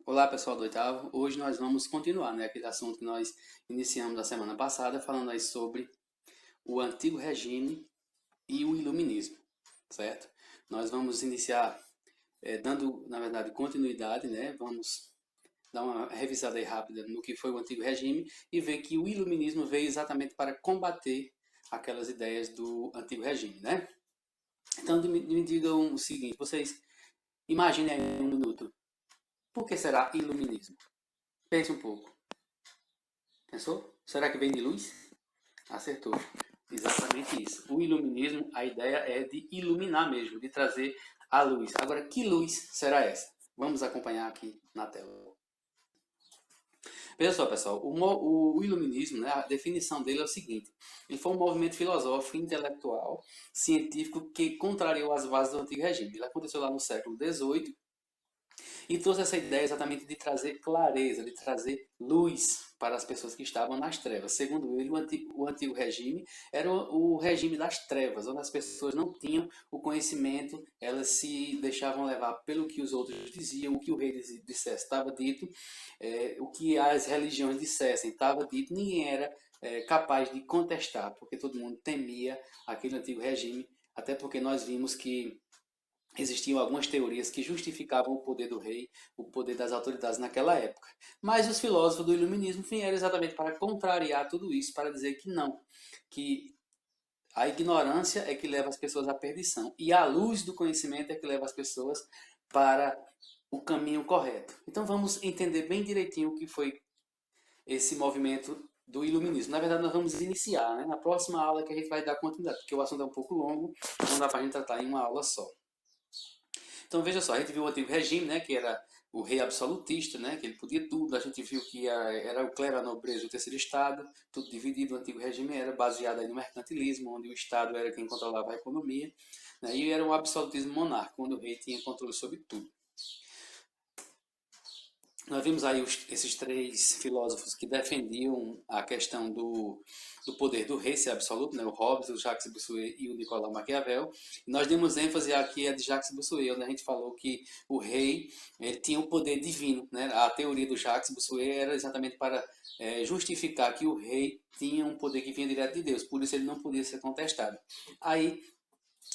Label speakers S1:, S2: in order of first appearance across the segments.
S1: Olá, pessoal do oitavo. Hoje nós vamos continuar, aquele assunto que nós iniciamos na semana passada, falando aí sobre o antigo regime e o iluminismo, certo? Nós vamos iniciar dando, na verdade, continuidade, Vamos dar uma revisada aí rápida no que foi o antigo regime e ver que o iluminismo veio exatamente para combater aquelas ideias do antigo regime, né? Então, me digam o seguinte, vocês imaginem aí um minuto, por que será iluminismo? Pense um pouco. Pensou? Será que vem de luz? Acertou. Exatamente isso. O iluminismo, a ideia é de iluminar mesmo, de trazer a luz. Agora, que luz será essa? Vamos acompanhar aqui na tela. Veja só, pessoal, o iluminismo, a definição dele é o seguinte: ele foi um movimento filosófico, intelectual, científico que contrariou as bases do antigo regime. Ele aconteceu lá no século XVIII e trouxe essa ideia exatamente de trazer clareza, de trazer luz para as pessoas que estavam nas trevas. Segundo ele, o antigo regime era o regime das trevas, onde as pessoas não tinham o conhecimento, elas se deixavam levar pelo que os outros diziam, o que o rei dissesse estava dito, o que as religiões dissessem estava dito, ninguém era capaz de contestar, porque todo mundo temia aquele antigo regime, até porque nós vimos que existiam algumas teorias que justificavam o poder do rei, o poder das autoridades naquela época. Mas os filósofos do iluminismo vieram exatamente para contrariar tudo isso, para dizer que não, que a ignorância é que leva as pessoas à perdição e a luz do conhecimento é que leva as pessoas para o caminho correto. Então vamos entender bem direitinho o que foi esse movimento do iluminismo. Na verdade, nós vamos iniciar, Na próxima aula que a gente vai dar continuidade, porque o assunto é um pouco longo, não dá para a gente tratar em uma aula só. Então veja só, a gente viu o antigo regime, que era o rei absolutista, que ele podia tudo. A gente viu que era o clero, a nobreza, o terceiro estado, tudo dividido. O antigo regime era baseado aí no mercantilismo, onde o estado era quem controlava a economia, e era um absolutismo monárquico, onde o rei tinha controle sobre tudo. Nós vimos aí esses três filósofos que defendiam a questão do poder do rei ser absoluto, o Hobbes, o Jacques Bossuet e o Nicolau Maquiavel. E nós demos ênfase aqui a de Jacques Bossuet, onde a gente falou que o rei ele tinha o poder divino. A teoria do Jacques Bossuet era exatamente para justificar que o rei tinha um poder que vinha direto de Deus, por isso ele não podia ser contestado. Aí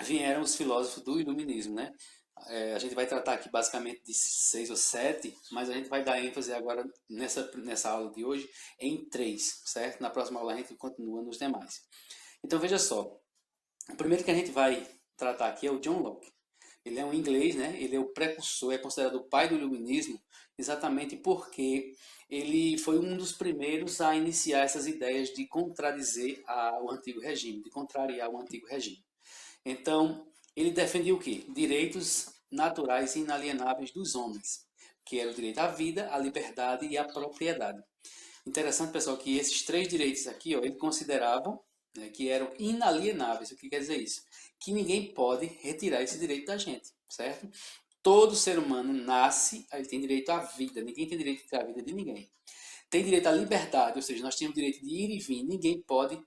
S1: vieram os filósofos do iluminismo, a gente vai tratar aqui basicamente de 6 ou 7, mas a gente vai dar ênfase agora nessa aula de hoje em 3, certo? Na próxima aula a gente continua nos demais. Então veja só, o primeiro que a gente vai tratar aqui é o John Locke. Ele é um inglês, Ele é o precursor, é considerado o pai do iluminismo, exatamente porque ele foi um dos primeiros a iniciar essas ideias de contradizer o antigo regime, de contrariar o antigo regime. Então, ele defendia o quê? Direitos naturais e inalienáveis dos homens, que era o direito à vida, à liberdade e à propriedade. Interessante, pessoal, que esses três direitos aqui, ele considerava que eram inalienáveis. O que quer dizer isso? Que ninguém pode retirar esse direito da gente, certo? Todo ser humano nasce, ele tem direito à vida. Ninguém tem direito de tirar a vida de ninguém. Tem direito à liberdade, ou seja, nós temos direito de ir e vir. Ninguém pode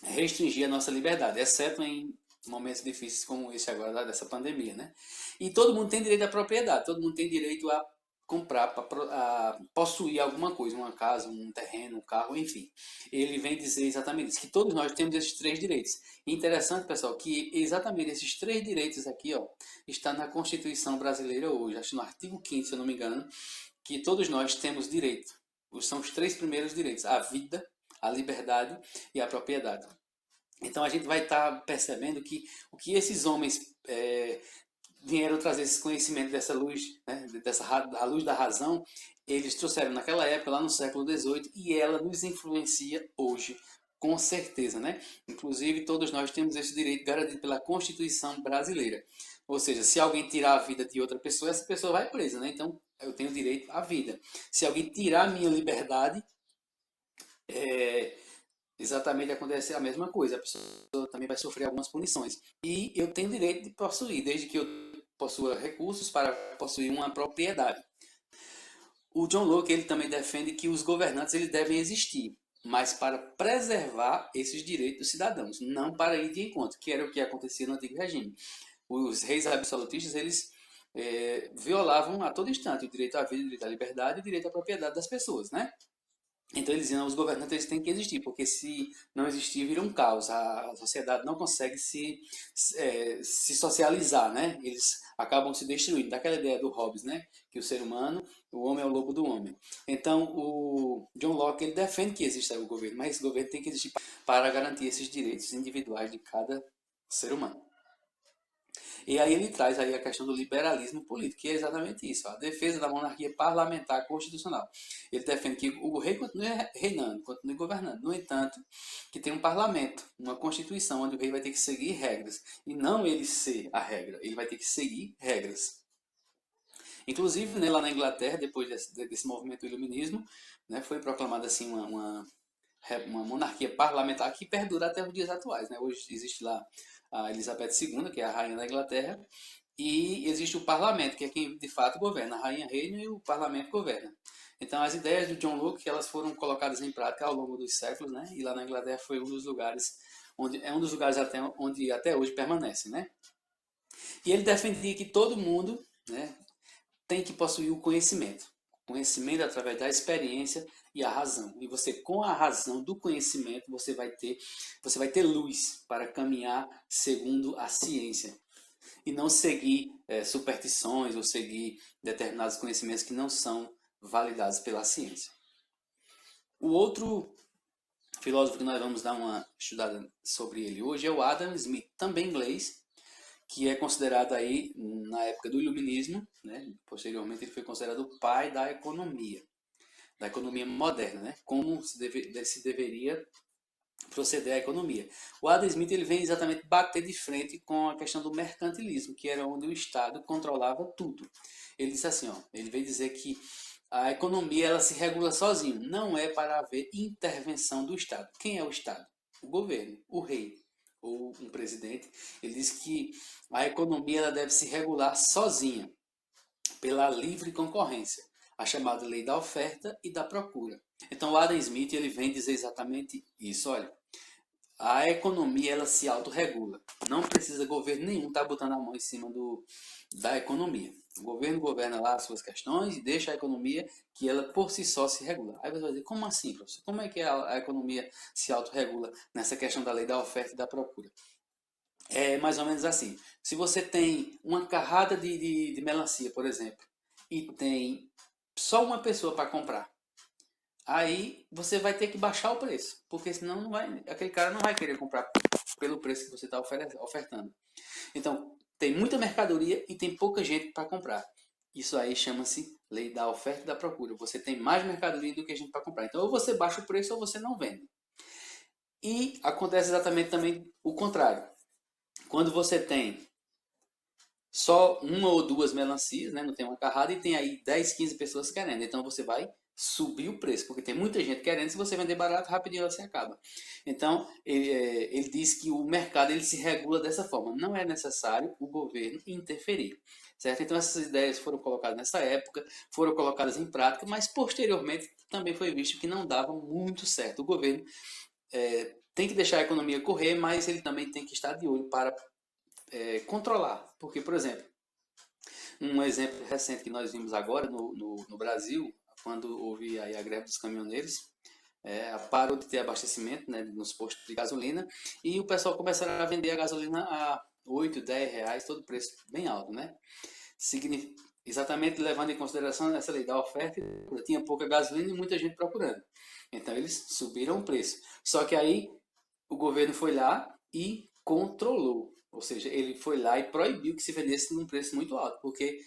S1: restringir a nossa liberdade, exceto em momentos difíceis como esse agora dessa pandemia, E todo mundo tem direito à propriedade, todo mundo tem direito a comprar, a possuir alguma coisa, uma casa, um terreno, um carro, enfim. Ele vem dizer exatamente isso, que todos nós temos esses três direitos. E interessante, pessoal, que exatamente esses três direitos aqui, está na Constituição brasileira hoje, acho no artigo 5º, se eu não me engano, que todos nós temos direito. São os três primeiros direitos: a vida, a liberdade e a propriedade. Então a gente vai estar percebendo que o que esses homens vieram trazer esse conhecimento dessa luz, a luz da razão, eles trouxeram naquela época, lá no século XVIII, e ela nos influencia hoje, com certeza, Inclusive, todos nós temos esse direito garantido pela Constituição brasileira. Ou seja, se alguém tirar a vida de outra pessoa, essa pessoa vai presa, Então, eu tenho direito à vida. Se alguém tirar a minha liberdade, exatamente acontece a mesma coisa. A pessoa também vai sofrer algumas punições. E eu tenho direito de possuir, desde que eu possua recursos para possuir uma propriedade. O John Locke ele também defende que os governantes eles devem existir, mas para preservar esses direitos dos cidadãos, não para ir de encontro, que era o que acontecia no antigo regime. Os reis absolutistas eles violavam a todo instante o direito à vida, o direito à liberdade e o direito à propriedade das pessoas, né? Então eles diziam, os governantes eles têm que existir, porque se não existir, vira um caos. A sociedade não consegue se socializar, né? Eles acabam se destruindo. Daquela ideia do Hobbes, né? Que o ser humano, o homem é o lobo do homem. Então o John Locke ele defende que exista o governo, mas esse governo tem que existir para garantir esses direitos individuais de cada ser humano. E aí ele traz aí a questão do liberalismo político, que é exatamente isso, a defesa da monarquia parlamentar constitucional. Ele defende que o rei continue reinando, continue governando. No entanto, que tem um parlamento, uma constituição, onde o rei vai ter que seguir regras. E não ele ser a regra, ele vai ter que seguir regras. Inclusive, né, lá na Inglaterra, depois desse movimento do iluminismo, né, foi proclamada assim uma monarquia parlamentar que perdura até os dias atuais. Né? Hoje existe lá a Elizabeth II, que é a rainha da Inglaterra, e existe o parlamento, que é quem de fato governa. A rainha reina e o parlamento governa. Então as ideias do John Locke elas foram colocadas em prática ao longo dos séculos, né? E lá na Inglaterra foi um dos lugares onde até hoje permanece, né? E ele defendia que todo mundo, né, tem que possuir o conhecimento. Conhecimento através da experiência e a razão. E você, com a razão do conhecimento, você vai ter luz para caminhar segundo a ciência. E não seguir superstições ou seguir determinados conhecimentos que não são validados pela ciência. O outro filósofo que nós vamos dar uma estudada sobre ele hoje é o Adam Smith, também inglês, que é considerado aí, na época do iluminismo, né? Posteriormente ele foi considerado o pai da economia moderna, né? Como se deveria proceder à economia. O Adam Smith ele vem exatamente bater de frente com a questão do mercantilismo, que era onde o Estado controlava tudo. Ele disse assim, ó, ele veio dizer que a economia ela se regula sozinho, não é para haver intervenção do Estado. Quem é o Estado? O governo, o rei ou um presidente. Ele diz que a economia ela deve se regular sozinha, pela livre concorrência, a chamada lei da oferta e da procura. Então o Adam Smith ele vem dizer exatamente isso, olha, a economia ela se autorregula. Não precisa governo nenhum estar botando a mão em cima da economia. O governo governa lá as suas questões e deixa a economia que ela por si só se regula. Aí você vai dizer, como assim, professor? Como é que a economia se autorregula nessa questão da lei da oferta e da procura? É mais ou menos assim. Se você tem uma carrada de melancia, por exemplo, e tem só uma pessoa para comprar, aí você vai ter que baixar o preço, porque senão não vai, aquele cara não vai querer comprar pelo preço que você está ofertando. Então, tem muita mercadoria e tem pouca gente para comprar. Isso aí chama-se lei da oferta e da procura. Você tem mais mercadoria do que gente para comprar. Então, ou você baixa o preço ou você não vende. E acontece exatamente também o contrário. Quando você tem só uma ou duas melancias, né, não tem uma carrada, e tem aí 10, 15 pessoas querendo. Então você vai subir o preço, porque tem muita gente querendo, se você vender barato, rapidinho ela se acaba. Então, ele diz que o mercado ele se regula dessa forma. Não é necessário o governo interferir. Certo? Então essas ideias foram colocadas nessa época, foram colocadas em prática, mas posteriormente também foi visto que não dava muito certo. O governo tem que deixar a economia correr, mas ele também tem que estar de olho para controlar. Porque, por exemplo, um exemplo recente que nós vimos agora no Brasil, quando houve aí a greve dos caminhoneiros, parou de ter abastecimento, né, nos postos de gasolina e o pessoal começaram a vender a gasolina a 8, 10 reais, todo preço bem alto, né? Exatamente levando em consideração essa lei da oferta, tinha pouca gasolina e muita gente procurando. Então eles subiram o preço. Só que aí o governo foi lá e controlou. Ou seja, ele foi lá e proibiu que se vendesse num preço muito alto, porque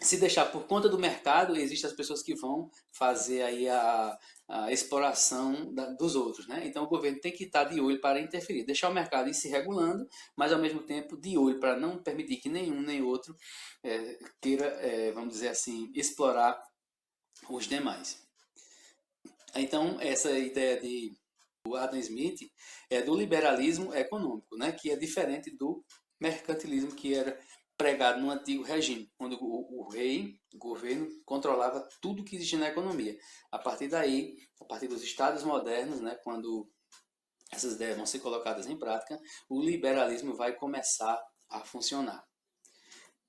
S1: se deixar por conta do mercado, existem as pessoas que vão fazer aí a exploração dos outros, né? Então o governo tem que estar de olho para interferir, deixar o mercado ir se regulando, mas ao mesmo tempo de olho para não permitir que nenhum nem outro queira, vamos dizer assim, explorar os demais. Então essa ideia de Adam Smith é do liberalismo econômico, né? Que é diferente do mercantilismo que era pregado no antigo regime, onde o rei, o governo, controlava tudo que existia na economia. A partir daí, a partir dos estados modernos, né, quando essas ideias vão ser colocadas em prática, o liberalismo vai começar a funcionar.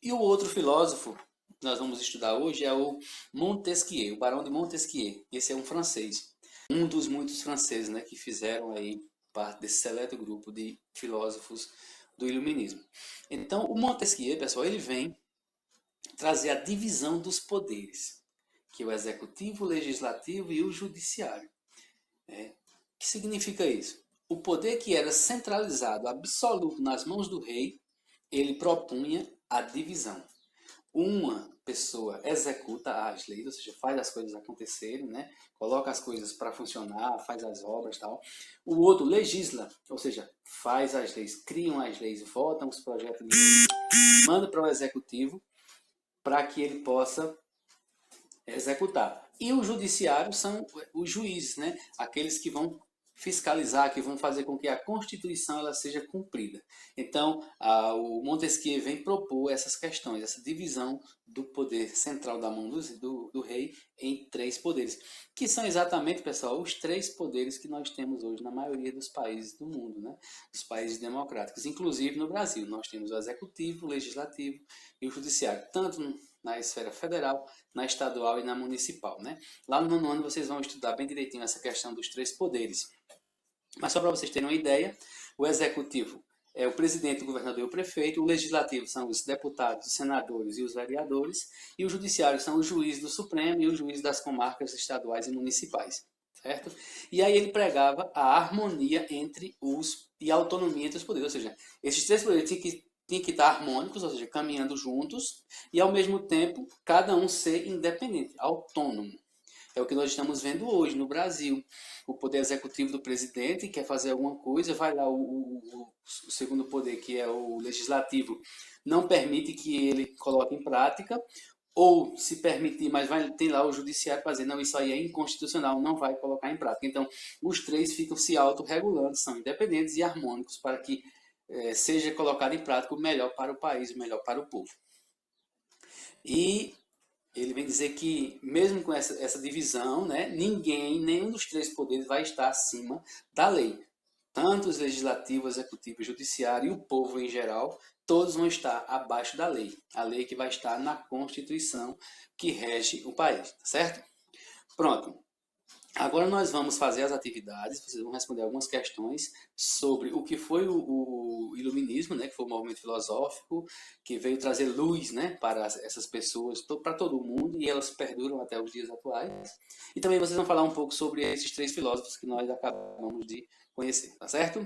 S1: E o outro filósofo que nós vamos estudar hoje é o Montesquieu, o Barão de Montesquieu. Esse é um francês, um dos muitos franceses, né, que fizeram aí parte desse seleto grupo de filósofos do Iluminismo. Então, o Montesquieu, pessoal, ele vem trazer a divisão dos poderes, que é o executivo, o legislativo e o judiciário. O que significa isso? O poder que era centralizado, absoluto nas mãos do rei, ele propunha a divisão. Uma pessoa executa as leis, ou seja, faz as coisas acontecerem, né? Coloca as coisas para funcionar, faz as obras e tal. O outro legisla, ou seja, faz as leis, criam as leis, votam os projetos de lei, manda para o executivo para que ele possa executar. E o judiciário são os juízes, né? Aqueles que vão fiscalizar, que vão fazer com que a Constituição ela seja cumprida. Então, o Montesquieu vem propor essas questões, essa divisão do poder central da mão do rei em três poderes, que são exatamente, pessoal, os três poderes que nós temos hoje na maioria dos países do mundo, né? Dos países democráticos, inclusive no Brasil. Nós temos o executivo, o legislativo e o judiciário, tanto na esfera federal, na estadual e na municipal, né? Lá no nono ano vocês vão estudar bem direitinho essa questão dos três poderes. Mas só para vocês terem uma ideia, o executivo é o presidente, o governador e o prefeito, o legislativo são os deputados, os senadores e os vereadores, e o judiciário são os juízes do Supremo e os juízes das comarcas estaduais e municipais, certo? E aí ele pregava a harmonia entre os e a autonomia entre os poderes, ou seja, esses três poderes tinham que estar harmônicos, ou seja, caminhando juntos, e ao mesmo tempo cada um ser independente, autônomo. É o que nós estamos vendo hoje no Brasil. O poder executivo do presidente quer fazer alguma coisa, vai lá o segundo poder, que é o legislativo, não permite que ele coloque em prática, ou se permitir, mas tem lá o judiciário para dizer, não, isso aí é inconstitucional, não vai colocar em prática. Então, os três ficam se autorregulando, são independentes e harmônicos para que seja colocado em prática o melhor para o país, o melhor para o povo. E ele vem dizer que, mesmo com essa divisão, né, nenhum dos três poderes vai estar acima da lei. Tanto os legislativo, executivo, judiciário e o povo em geral, todos vão estar abaixo da lei. A lei que vai estar na Constituição que rege o país, certo? Pronto. Agora nós vamos fazer as atividades, vocês vão responder algumas questões sobre o que foi o iluminismo, né, que foi o movimento filosófico que veio trazer luz, né, para essas pessoas, para todo o mundo, e elas perduram até os dias atuais. E também vocês vão falar um pouco sobre esses três filósofos que nós acabamos de conhecer, tá certo?